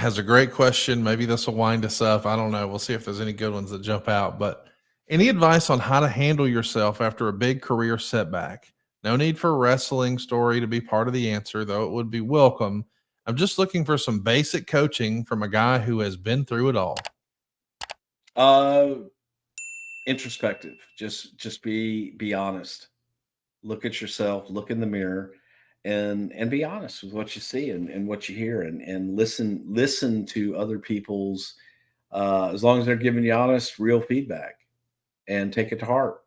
has a great question. Maybe this will wind us up. I don't know. We'll see if there's any good ones that jump out. But any advice on how to handle yourself after a big career setback? No need for a wrestling story to be part of the answer, though it would be welcome. I'm just looking for some basic coaching from a guy who has been through it all. Uh, Introspective. Just be honest. Look at yourself. Look in the mirror, and be honest with what you see and what you hear, and listen to other people's. As long as they're giving you honest, real feedback, and take it to heart,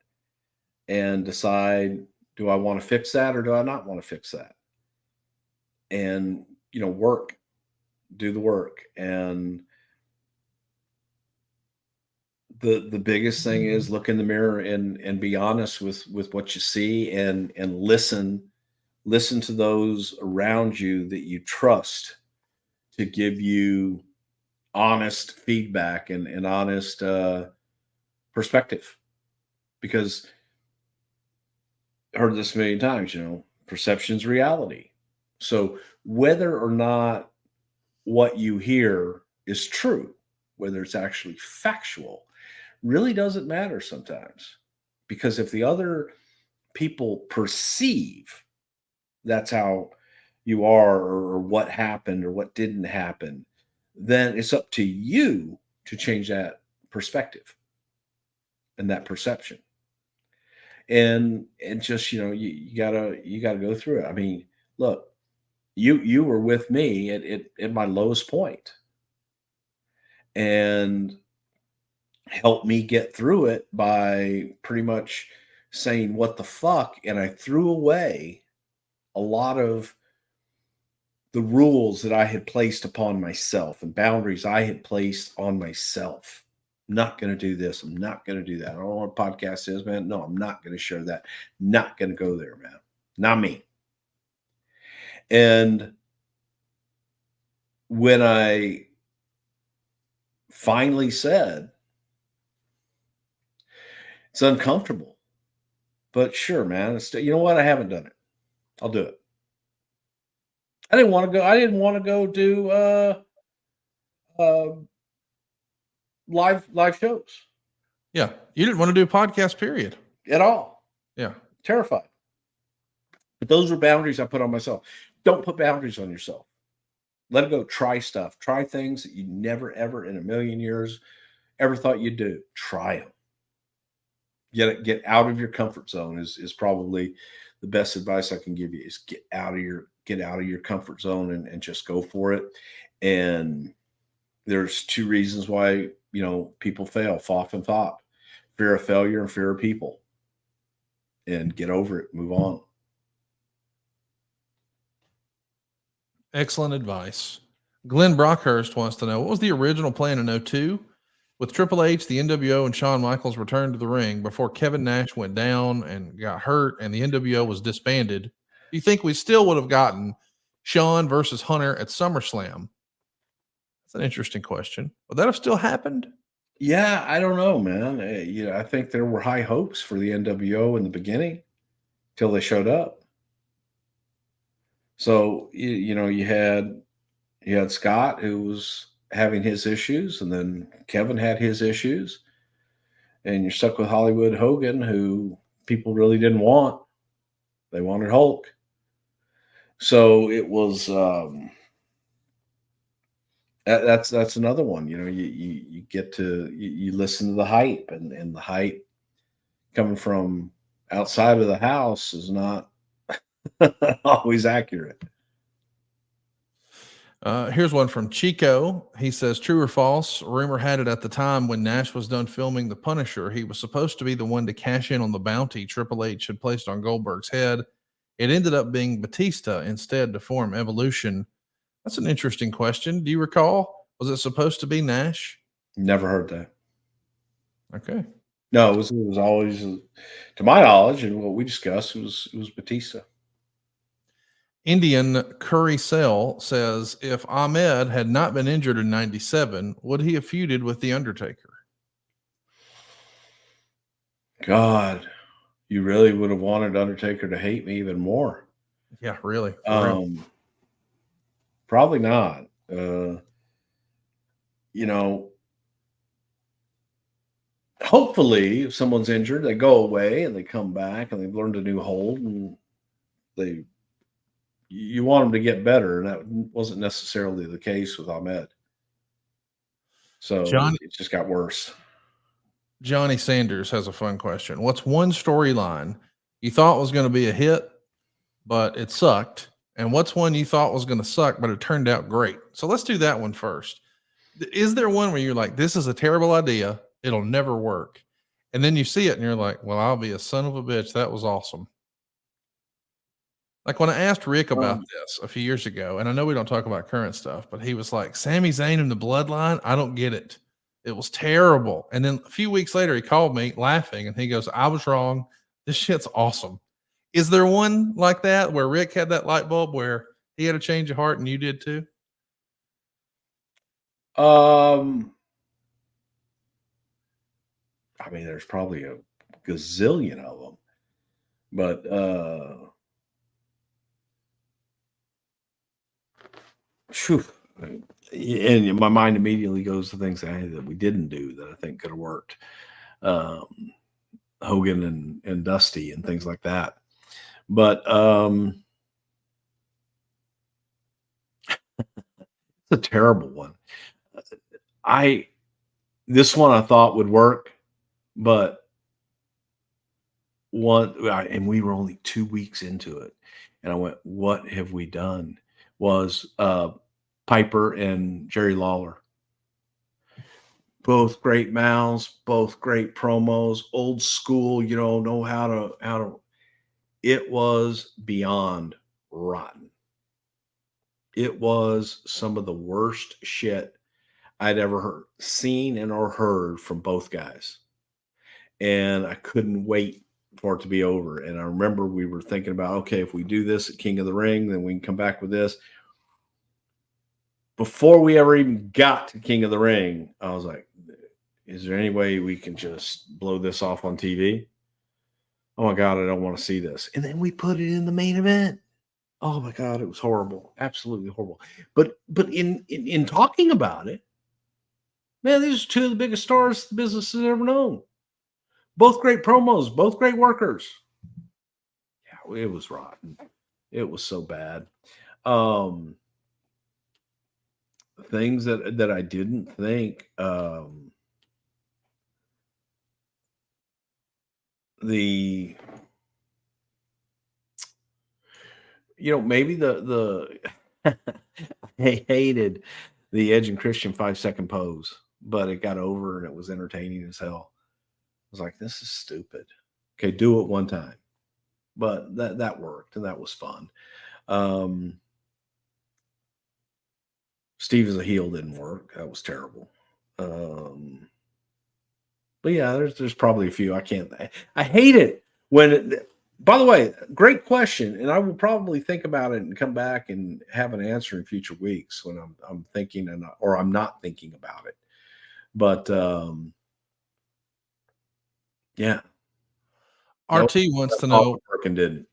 and decide: do I want to fix that, or do I not want to fix that? And work, do the work, and the biggest thing is look in the mirror and be honest with what you see, and listen to those around you that you trust to give you honest feedback and honest perspective, because I heard this a million times, perception's reality. So whether or not what you hear is true, whether it's actually factual, really doesn't matter sometimes. Because if the other people perceive that's how you are, or what happened or what didn't happen, then it's up to you to change that perspective and that perception. And just you gotta go through it. I mean, look, you were with me at my lowest point, and helped me get through it by pretty much saying what the fuck, and I threw away a lot of the rules that I had placed upon myself and boundaries I had placed on myself. I'm not going to do this. I'm not going to do that. I don't know what a podcast is, man. No, I'm not going to share that. Not going to go there, man. Not me. And when I finally said, it's uncomfortable, but sure, man. You know what? I haven't done it. I'll do it. I didn't want to go. I didn't want to go do uh, live shows Yeah. You didn't want to do a podcast, period. at all. Yeah. Terrified. But those were boundaries I put on myself. Don't put boundaries on yourself. Let it go. Try stuff. Try things that you never, ever in a million years ever thought you'd do. Try them. Get out of your comfort zone is probably the best advice I can give you. Is get out of your comfort zone, and just go for it. And there's two reasons why people fail: FOF and FOP, fear of failure and fear of people. And get over it. Move on. Excellent advice. Glenn Brockhurst wants to know, what was the original plan in '02 with Triple H, the NWO, and Shawn Michaels returned to the ring before Kevin Nash went down and got hurt and the NWO was disbanded? Do you think we still would have gotten Shawn versus Hunter at SummerSlam? That's an interesting question. Would that have still happened? Yeah, I don't know, man. I think there were high hopes for the NWO in the beginning till they showed up. So you had Scott, who was having his issues, and then Kevin had his issues, and you're stuck with Hollywood Hogan, who people really didn't want. They wanted Hulk. So it was that's another one. You get to you listen to the hype, and the hype coming from outside of the house is not always accurate. Here's one from Chico. He says, true or false? Rumor had it at the time when Nash was done filming The Punisher, he was supposed to be the one to cash in on the bounty Triple H had placed on Goldberg's head. It ended up being Batista instead to form Evolution. That's an interesting question. Do you recall? Was it supposed to be Nash? Never heard that. Okay. No, it was always, to my knowledge, and what we discussed, it was Batista. Indian Curry Cell says, if Ahmed had not been injured in '97, would he have feuded with The Undertaker? God, you really would have wanted Undertaker to hate me even more. Yeah, really. For real. Probably not. you know, hopefully, if someone's injured, they go away and they come back and they've learned a new hold and they you want them to get better, and that wasn't necessarily the case with Ahmed. So Johnny it just got worse. Johnny Sanders has a fun question. What's one storyline you thought was going to be a hit, but it sucked? And what's one you thought was going to suck, but it turned out great? So let's do that one first. Is there one where you're like, this is a terrible idea, it'll never work? And then you see it and you're like, well, I'll be a son of a bitch. That was awesome. Like when I asked Rick about Um, this a few years ago, and I know we don't talk about current stuff, but he was like, Sami Zayn and the Bloodline, I don't get it. It was terrible. And then a few weeks later, he called me laughing and he goes, I was wrong. This shit's awesome. Is there one like that where Rick had that light bulb where he had a change of heart and you did too? um, I mean, there's probably a gazillion of them, but phew, and my mind immediately goes to things that we didn't do that I think could have worked. Um, Hogan and Dusty and things like that. But it's a terrible one. I This one I thought would work, but and we were only 2 weeks into it, and I went, "What have we done?" Was Piper and Jerry Lawler, both great mouths, both great promos, old school. Know how to. It was beyond rotten. It was some of the worst shit I'd ever seen and or heard from both guys. And I couldn't wait for it to be over. And I remember we were thinking about, okay, if we do this at King of the Ring, then we can come back with this. Before we ever even got to King of the Ring, I was like, is there any way we can just blow this off on TV? Oh my God, I don't want to see this. And then we put it in the main event. Oh my God, it was horrible. Absolutely horrible. But in talking about it, man, these are two of the biggest stars the business has ever known. Both great promos, both great workers. Yeah, it was rotten. It was so bad. Things that I didn't think. The maybe the I hated the Edge and Christian 5-second pose, but it got over and it was entertaining as hell. I was like, this is stupid. Okay, do it one time. But that worked and that was fun. Steve as a heel didn't work. That was terrible. But yeah, there's probably a few. I hate it when by the way, great question. And I will probably think about it and come back and have an answer in future weeks when I'm thinking or I'm not thinking about it. But yeah. RT wants to Thought know would work and didn't.